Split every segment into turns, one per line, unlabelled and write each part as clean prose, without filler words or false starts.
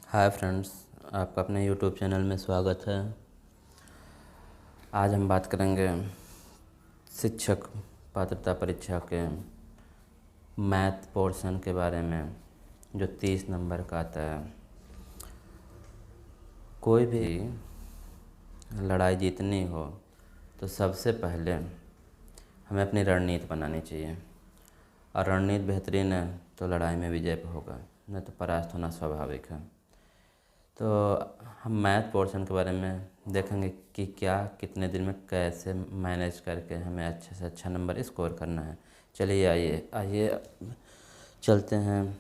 Hi friends, आपका अपने YouTube channel में स्वागत है। आज हम बात करेंगे शिक्षक पात्रता परीक्षा के मैथ पोर्शन के बारे में, जो 30 नंबर का आता है। कोई भी लड़ाई जीतनी हो तो सबसे पहले हमें अपनी रणनीति बनानी चाहिए, और रणनीति बेहतरीन है तो लड़ाई में विजय होगा, नहीं तो परास्त होना स्वाभाविक है। तो हम मैथ पोर्शन के बारे में देखेंगे कि क्या कितने दिन में कैसे मैनेज करके हमें अच्छे से अच्छा नंबर स्कोर करना है। चलिए आइए चलते हैं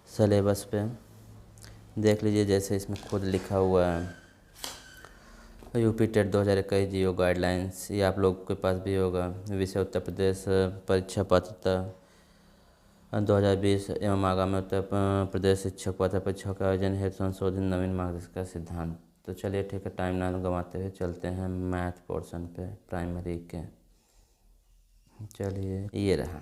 सिलेबस पे। देख लीजिए, जैसे इसमें खुद लिखा हुआ है यूपी टेट 2021 जीओ गाइडलाइंस, ये आप लोग के पास भी होगा। विषय उत्तर प्रदेश परीक्षा पात्रता 2020 एवं आगामी उत्तर प्रदेश शिक्षक पात्रता परीक्षा का आयोजन हेतु संशोधित नवीन मार्गदर्शिका का सिद्धांत। तो चलिए ठीक है, टाइम ना गंवाते हुए चलते हैं मैथ पोर्शन पे प्राइमरी के। चलिए ये रहा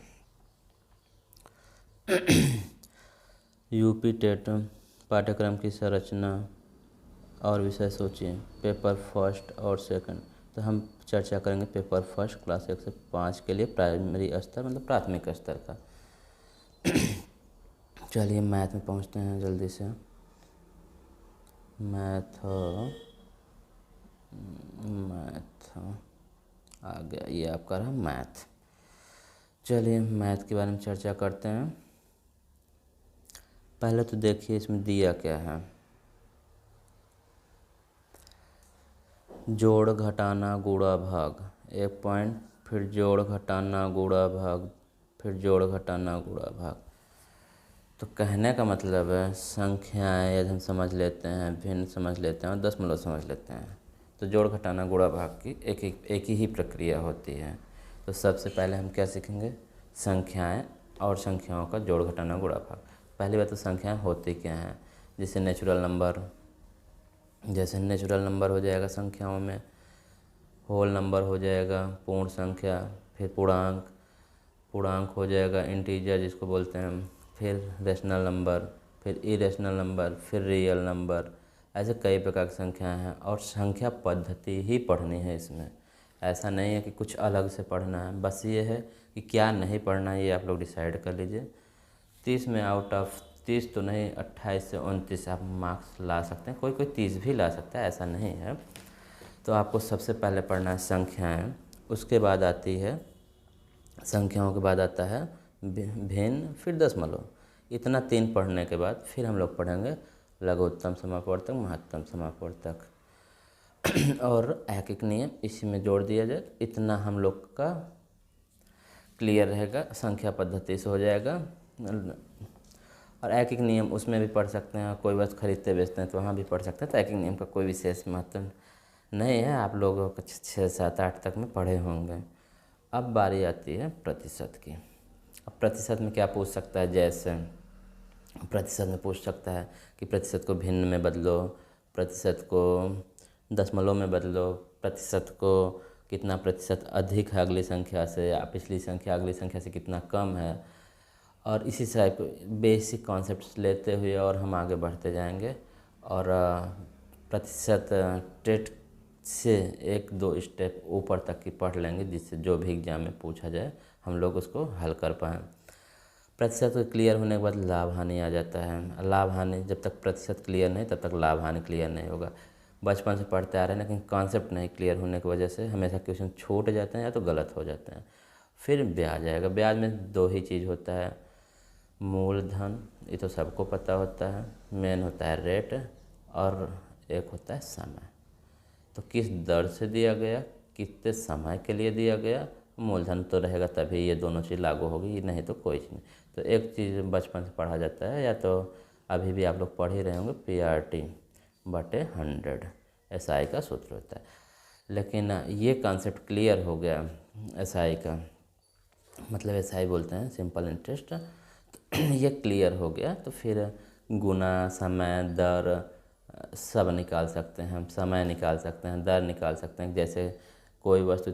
यूपी टेट पाठ्यक्रम की संरचना और विषय सूची, पेपर फर्स्ट और सेकंड। तो हम चर्चा करेंगे पेपर फर्स्ट क्लास 1 से 5 के लिए, प्राइमरी स्तर मतलब प्राथमिक स्तर का। चलिए मैथ में पहुंचते हैं जल्दी से। मैथ आ गया, ये आपका रहा मैथ। चलिए मैथ के बारे में चर्चा करते हैं। पहले तो देखिए इसमें दिया क्या है। जोड़ घटाना गुणा भाग 1 पॉइंट, फिर जोड़ घटाना गुणा भाग, फिर जोड़ घटाना गुणा भाग। तो कहने का मतलब है संख्याएं यदि हम समझ लेते हैं, भिन्न समझ लेते हैं और दशमलव समझ लेते हैं, तो जोड़ घटाना गुणा भाग की एक ही प्रक्रिया होती है। तो सबसे पहले हम क्या सीखेंगे, संख्याएं और संख्याओं का जोड़ घटाना गुणा भाग। पहली बात तो संख्याएं होती क्या हैं, जैसे नेचुरल नंबर हो जाएगा संख्याओं में, होल नंबर हो जाएगा, पूर्ण संख्या, फिर पूर्णांक हो जाएगा, इंटीजर जिसको बोलते हैं, फिर रेशनल नंबर, फिर इरेशनल नंबर, फिर रियल नंबर। ऐसे कई प्रकार की संख्याएं हैं और संख्या पद्धति ही पढ़नी है इसमें। ऐसा नहीं है कि कुछ अलग से पढ़ना है, बस ये है कि क्या नहीं पढ़ना है ये आप लोग डिसाइड कर लीजिए। 30 में आउट ऑफ 30 तो नहीं, 28 से 29 आप मार्क्स ला सकते हैं, कोई 30 भी ला सकता है, ऐसा नहीं है। तो आपको सबसे पहले पढ़ना है संख्याएं, उसके बाद आती है संख्याओं के बाद आता है भिन्न, फिर दशमलव। इतना 3 पढ़ने के बाद फिर हम लोग पढ़ेंगे लघुत्तम समापवर्तक, महत्तम समापवर्तक और एक एक नियम इसी में जोड़ दिया जाए, इतना हम लोग का क्लियर रहेगा, संख्या पद्धति से हो जाएगा। और एक एक नियम उसमें भी पढ़ सकते हैं, कोई वस्तु खरीदते बेचते हैं तो वहाँ भी पढ़ सकते हैं। तो एक एक नियम का कोई विशेष महत्व नहीं है, आप लोग 6, 7, 8 तक में पढ़े होंगे। अब बारी आती है प्रतिशत की। अब प्रतिशत में क्या पूछ सकता है, जैसे प्रतिशत में पूछ सकता है कि प्रतिशत को भिन्न में बदलो, प्रतिशत को दशमलव में बदलो, प्रतिशत को कितना प्रतिशत अधिक है अगली संख्या से, या पिछली संख्या अगली संख्या से कितना कम है। और इसी टाइप बेसिक कॉन्सेप्ट्स लेते हुए और हम आगे बढ़ते जाएंगे, और प्रतिशत टेट से 1-2 स्टेप ऊपर तक की पढ़ लेंगे, जिससे जो भी एग्जाम में पूछा जाए हम लोग उसको हल कर पाएँ। प्रतिशत क्लियर होने के बाद लाभ हानि आ जाता है। लाभ हानि, जब तक प्रतिशत क्लियर नहीं तब तक लाभ हानि क्लियर नहीं होगा। बचपन से पढ़ते आ रहे हैं, लेकिन कॉन्सेप्ट नहीं क्लियर होने की वजह से हमेशा क्वेश्चन छूट जाते हैं या तो गलत हो जाते हैं। फिर ब्याज आएगा। ब्याज में 2 ही चीज़ होता है, मूलधन, ये तो सबको पता होता है, मेन होता है रेट, और एक होता है समय। तो किस दर से दिया गया, कितने समय के लिए दिया गया, मूलधन तो रहेगा तभी ये दोनों चीज़ लागू होगी, नहीं तो कोई चीज़ नहीं। तो एक चीज़ बचपन से पढ़ा जाता है, या तो अभी भी आप लोग पढ़ ही रहे होंगे, PRT/100 SI का सूत्र होता है। लेकिन ये कॉन्सेप्ट क्लियर हो गया SI का, मतलब SI बोलते हैं सिंपल इंटरेस्ट। तो ये क्लियर हो गया तो फिर गुना, समय, दर सब निकाल सकते हैं हम। समय निकाल सकते हैं, दर निकाल सकते हैं। जैसे कोई वस्तु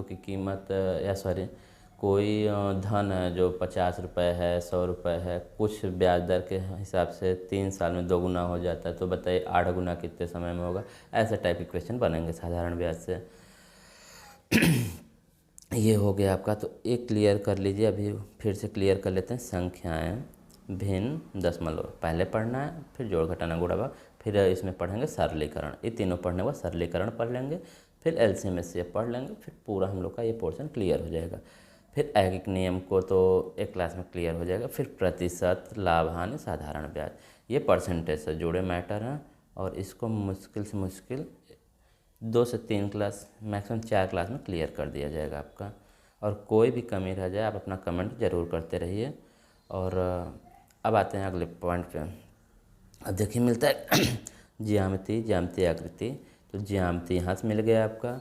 की कीमत, या सॉरी, कोई धन है जो 50 रुपये है, 100 रुपये है, कुछ ब्याज दर के हिसाब से 3 साल में 2 गुना हो जाता है, तो बताइए 8 गुना कितने समय में होगा। ऐसे टाइप के क्वेश्चन बनेंगे साधारण ब्याज से। ये हो गया आपका, तो एक क्लियर कर लीजिए। अभी फिर से क्लियर कर लेते हैं। संख्याएं भिन्न दशमलव पहले पढ़ना है, फिर जोड़ घटाना गुणा भाग, फिर इसमें पढ़ेंगे सरलीकरण। ये तीनों पढ़ने के बाद सरलीकरण पढ़ लेंगे, फिर एलसीएम एचसीएफ पढ़ लेंगे, फिर पूरा हम लोग का ये पोर्शन क्लियर हो जाएगा। फिर एक एक नियम को तो एक क्लास में क्लियर हो जाएगा। फिर प्रतिशत, लाभ हानि, साधारण ब्याज, ये परसेंटेज से जुड़े मैटर हैं, और इसको मुश्किल से मुश्किल 2 से 3 क्लास, मैक्सिमम 4 क्लास में क्लियर कर दिया जाएगा आपका। और कोई भी कमी रह जाए आप अपना कमेंट ज़रूर करते रहिए। और अब आते हैं अगले पॉइंट पे। अब देखिए मिलता है ज्यामिति, ज्यामितीय आकृति। तो ज्यामिति यहाँ से मिल गया आपका।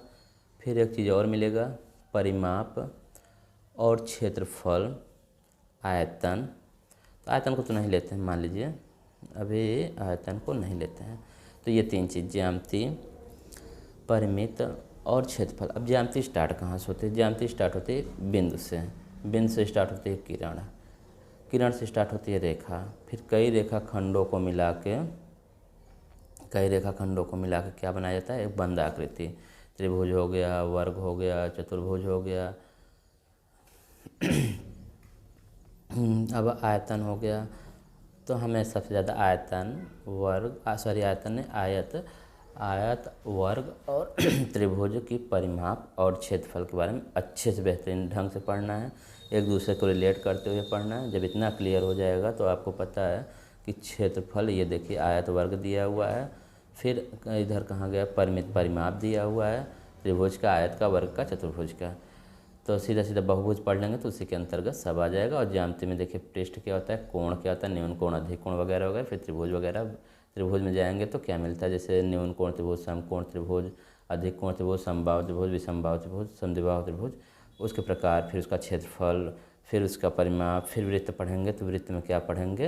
फिर एक चीज़ और मिलेगा, परिमाप और क्षेत्रफल, आयतन। तो आयतन को तो नहीं लेते हैं, मान लीजिए अभी आयतन को नहीं लेते हैं। तो ये 3 चीज़, ज्यामिति, परिमित और क्षेत्रफल। अब ज्यामिति स्टार्ट कहाँ से होती है? ज्यामिति स्टार्ट होती है बिंदु से। बिंदु से स्टार्ट होती है किरण, किरण से स्टार्ट होती है रेखा, फिर कई रेखाखंडों को मिला के क्या बनाया जाता है? एक बंद आकृति। त्रिभुज हो गया, वर्ग हो गया, चतुर्भुज हो गया। अब आयतन हो गया, तो हमें सबसे ज़्यादा आयतन, वर्ग, आयत, वर्ग और त्रिभुज की परिमाप और क्षेत्रफल के बारे में अच्छे से बेहतरीन ढंग से पढ़ना है। एक दूसरे को रिलेट करते हुए पढ़ना है। जब इतना क्लियर हो जाएगा तो आपको पता है कि क्षेत्रफल, ये देखिए आयत वर्ग दिया हुआ है, फिर इधर कहाँ गया? परिमित, परिमाप दिया हुआ है, त्रिभुज का, आयत का, वर्ग का, चतुर्भुज का। तो सीधा सीधा बहुभुज पढ़ लेंगे तो उसी के अंतर्गत सब आ जाएगा। और ज्यामिति में देखिए पृष्ठ क्या होता है, कोण क्या होता है, न्यून कोण, अधिक कोण वगैरह वगैरह। फिर त्रिभुज वगैरह, त्रिभुज में जाएंगे तो क्या मिलता है? जैसे न्यून कोण त्रिभुज, समकोण त्रिभुज, अधिक कोण त्रिभुज, समबाहु त्रिभुज, विषमबाहु त्रिभुज, समद्विबाहु त्रिभुज, उसके प्रकार, फिर उसका क्षेत्रफल, फिर उसका परिमाप। फिर वृत्त पढ़ेंगे तो वृत्त में क्या पढ़ेंगे?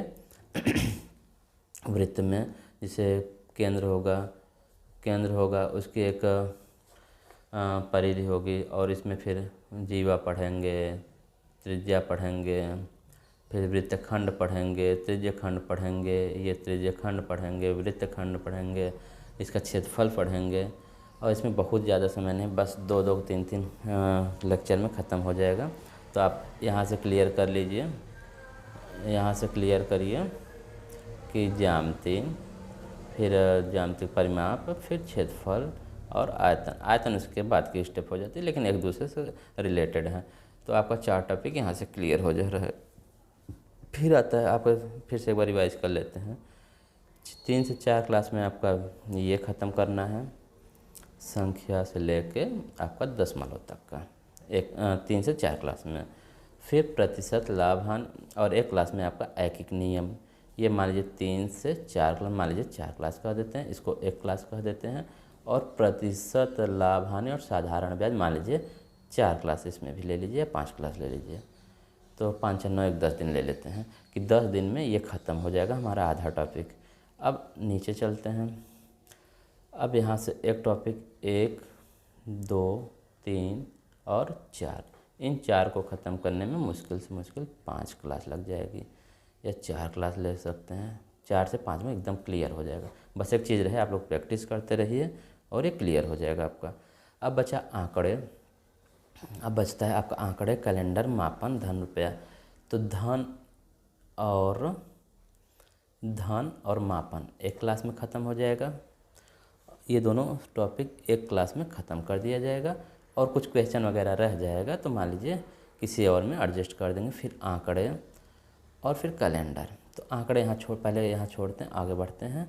वृत्त में जैसे केंद्र होगा, उसकी एक परिधि होगी, और इसमें फिर जीवा पढ़ेंगे, त्रिज्या पढ़ेंगे, फिर वृत्तखंड पढ़ेंगे, त्रिज्यखंड पढ़ेंगे, ये त्रिज्यखंड पढ़ेंगे, वृत्तखंड पढ़ेंगे, इसका क्षेत्रफल पढ़ेंगे। और इसमें बहुत ज़्यादा समय नहीं, बस 2-2, 3-3 लेक्चर में ख़त्म हो जाएगा। तो आप यहाँ से क्लियर कर लीजिए, यहाँ से क्लियर करिए कि ज्यामिति, फिर ज्यामिति परिमाप, फिर क्षेत्रफल और आयतन। आयतन उसके बाद की स्टेप हो जाती है, लेकिन एक दूसरे से रिलेटेड है। तो आपका 4 टॉपिक यहाँ से क्लियर हो जा रहा है। फिर आता है आपका, फिर से एक बार रिवाइज कर लेते हैं। 3 से 4 क्लास में आपका ये ख़त्म करना है, संख्या से लेके आपका दशमलव तक का, 3 से 4 क्लास में। फिर प्रतिशत, लाभ हानि, और एक क्लास में आपका एक एक नियम। ये मान लीजिए 3 से 4 क्लास, मान लीजिए 4 क्लास कह देते हैं, इसको एक क्लास कह देते हैं। और प्रतिशत, लाभ हानि और साधारण ब्याज मान लीजिए 4 क्लास इसमें भी ले लीजिए, 5 क्लास ले लीजिए। तो 5 और 9 एक 10 दिन ले लेते हैं कि 10 दिन में ये ख़त्म हो जाएगा हमारा आधा टॉपिक। अब नीचे चलते हैं। अब यहाँ से एक टॉपिक 1, 2, 3 और 4, इन 4 को ख़त्म करने में मुश्किल से मुश्किल 5 क्लास लग जाएगी, या 4 क्लास ले सकते हैं। 4 से 5 में एकदम क्लियर हो जाएगा। बस एक चीज़ रहे, आप लोग प्रैक्टिस करते रहिए और ये क्लियर हो जाएगा आपका। अब बचा आंकड़े, अब बचता है आपका आंकड़े, कैलेंडर, मापन, धन, रुपया। तो धन और मापन एक क्लास में ख़त्म हो जाएगा। ये दोनों टॉपिक एक क्लास में ख़त्म कर दिया जाएगा, और कुछ क्वेश्चन वगैरह रह जाएगा तो मान लीजिए किसी और में एडजस्ट कर देंगे। फिर आंकड़े और फिर कैलेंडर। तो आंकड़े यहाँ पहले यहाँ छोड़ते हैं, आगे बढ़ते हैं।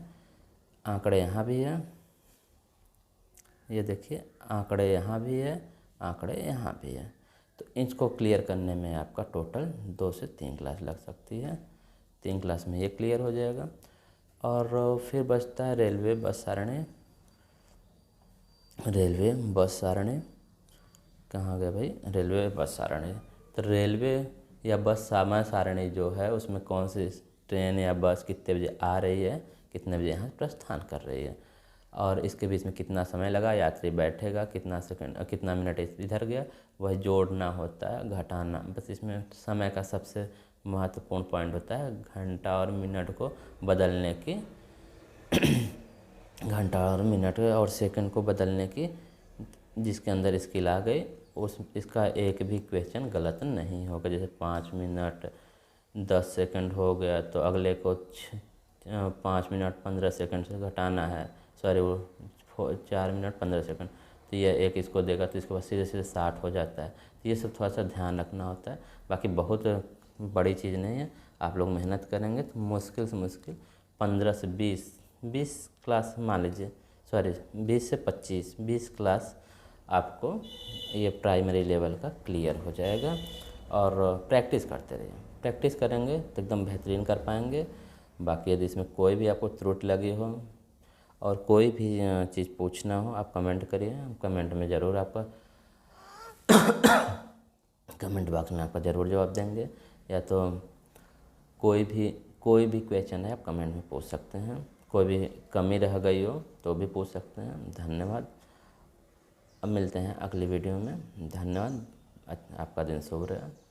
आंकड़े यहाँ भी है, ये देखिए आंकड़े यहाँ भी है, आंकड़े यहाँ भी है। तो इसको क्लियर करने में आपका टोटल 2 से 3 क्लास लग सकती है। 3 क्लास में ये क्लियर हो जाएगा। और फिर बचता है रेलवे बस सारणी। रेलवे बस सारणी कहाँ गया भाई? रेलवे बस सारणी। तो रेलवे या बस समय सारणी जो है, उसमें कौन सी ट्रेन या बस कितने बजे आ रही है, कितने बजे यहाँ प्रस्थान कर रही है। और इसके बीच में कितना समय लगा, यात्री बैठेगा, कितना सेकंड, कितना मिनट इधर गया, वह जोड़ना होता है, घटाना। बस इसमें समय का सबसे महत्वपूर्ण पॉइंट होता है घंटा और मिनट को बदलने की घंटा और मिनट और सेकंड को बदलने की। जिसके अंदर स्किल आ गई इसका एक भी क्वेश्चन गलत नहीं होगा। जैसे 5 मिनट 10 सेकंड हो गया तो अगले को 5 मिनट 15 सेकंड से घटाना है, सॉरी वो 4 मिनट 15 सेकंड, तो ये एक इसको देगा तो इसके बाद सीधे सीधे 60 हो जाता है। तो ये सब थोड़ा सा ध्यान रखना होता है, बाकी बहुत बड़ी चीज़ नहीं है। आप लोग मेहनत करेंगे तो मुश्किल से मुश्किल 15 से 20 क्लास मान लीजिए, सॉरी 20 से 20 क्लास आपको ये प्राइमरी लेवल का क्लियर हो जाएगा। और प्रैक्टिस करते रहिए, प्रैक्टिस करेंगे तो एकदम बेहतरीन कर पाएंगे। बाकी यदि इसमें कोई भी आपको त्रुटि लगी हो और कोई भी चीज़ पूछना हो आप कमेंट करिए, कमेंट में ज़रूर आपका कमेंट बॉक्स में आपका ज़रूर जवाब देंगे। या तो कोई भी क्वेश्चन है आप कमेंट में पूछ सकते हैं, कोई भी कमी रह गई हो तो भी पूछ सकते हैं। धन्यवाद। अब मिलते हैं अगली वीडियो में। धन्यवाद। आपका दिन शुभ रहे।